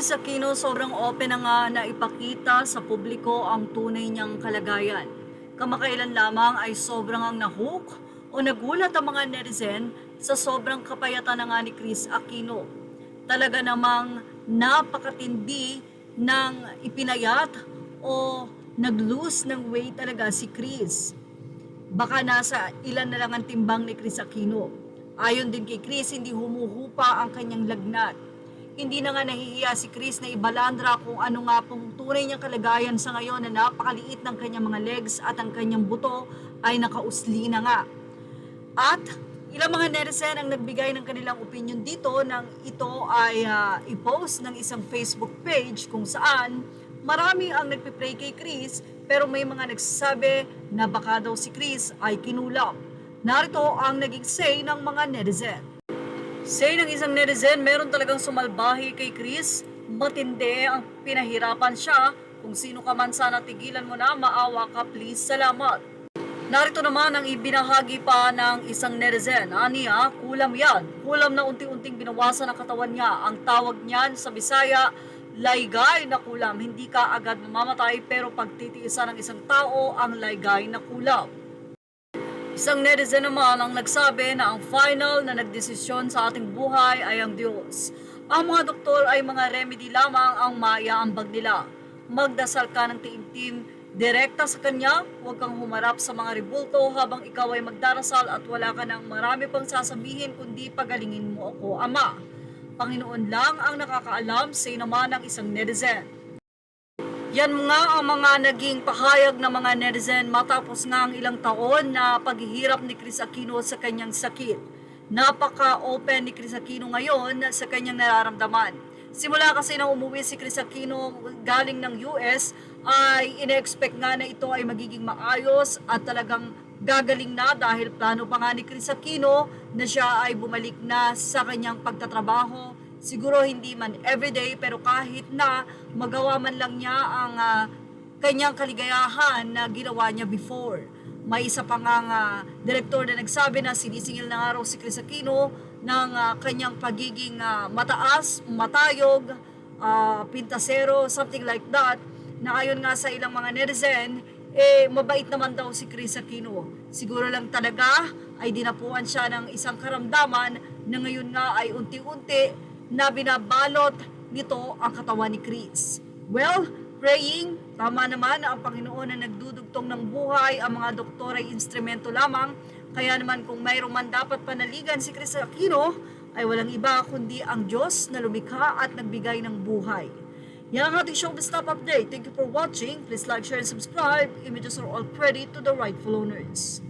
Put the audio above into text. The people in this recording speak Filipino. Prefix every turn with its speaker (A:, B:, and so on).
A: Chris Aquino sobrang open na nga na ipakita sa publiko ang tunay niyang kalagayan. Kamakailan lamang ay sobrang ang nahook o nagulat ang mga netizen sa sobrang kapayatan na nga ni Chris Aquino. Talaga namang napakatindi ng ipinayat o nag-lose ng weight talaga si Chris. Baka nasa ilan na lang ang timbang ni Chris Aquino. Ayon din kay Chris, hindi humuhupa ang kanyang lagnat. Hindi na nga nahihiya si Chris na ibalandra kung ano nga pong tunay niyang kalagayan sa ngayon na napakaliit ng kanyang mga legs at ang kanyang buto ay nakausli na nga. At ilang mga netizen ang nagbigay ng kanilang opinion dito nang ito ay i-post ng isang Facebook page kung saan marami ang nagpipray kay Chris pero may mga nagsasabi na baka daw si Chris ay kinulap. Narito ang naging say ng mga netizen. Say ng isang netizen, meron talagang sumalbahi kay Chris. Matindi ang pinahirapan siya. Kung sino ka man sana tigilan mo na, maawa ka please, salamat. Narito naman ang ibinahagi pa ng isang netizen. Aniya, kulam yan. Kulam na unti-unting binawasan ang katawan niya. Ang tawag niyan sa Bisaya, laygay na kulam. Hindi ka agad mamamatay pero pagtitiisan ng isang tao ang laygay na kulam. Isang netizen naman ang nagsabi na ang final na nagdesisyon sa ating buhay ay ang Diyos. Ang mga doktor ay mga remedy lamang ang maiaambag nila. Magdasal ka ng tiim-tim, direkta sa Kanya, huwag kang humarap sa mga ribulto habang ikaw ay magdarasal at wala ka ng marami pang sasabihin kundi pagalingin mo ako, Ama. Panginoon lang ang nakakaalam, say naman ng isang netizen. Yan nga ang mga naging pahayag ng mga netizen matapos nga ang ilang taon na paghihirap ni Chris Aquino sa kanyang sakit. Napaka-open ni Chris Aquino ngayon sa kanyang nararamdaman. Simula kasi nang umuwi si Chris Aquino galing ng US ay ine-expect nga na ito ay magiging maayos at talagang gagaling na dahil plano pa nga ni Chris Aquino na siya ay bumalik na sa kanyang pagtatrabaho. Siguro hindi man everyday pero kahit na magawa man lang niya ang kanyang kaligayahan na ginawa niya before. May isa pa nga direktor na nagsabi na sinisingil na nga raw si Chris Aquino ng kanyang pagiging mataas, matayog, pintasero, something like that, na ayon nga sa ilang mga netizen, mabait naman daw si Chris Aquino. Siguro lang talaga ay dinapuan siya ng isang karamdaman na ngayon nga ay unti-unti na binabalot nito ang katawan ni Chris. Well, praying, tama naman na ang Panginoon na nagdudugtong ng buhay, ang mga doktor ay instrumento lamang, kaya naman kung mayroong man dapat panaligan si Chris Aquino, ay walang iba kundi ang Diyos na lumikha at nagbigay ng buhay. Yan ang ating showbiz top update. Thank you for watching. Please like, share, and subscribe. Images are all credit to the rightful owners.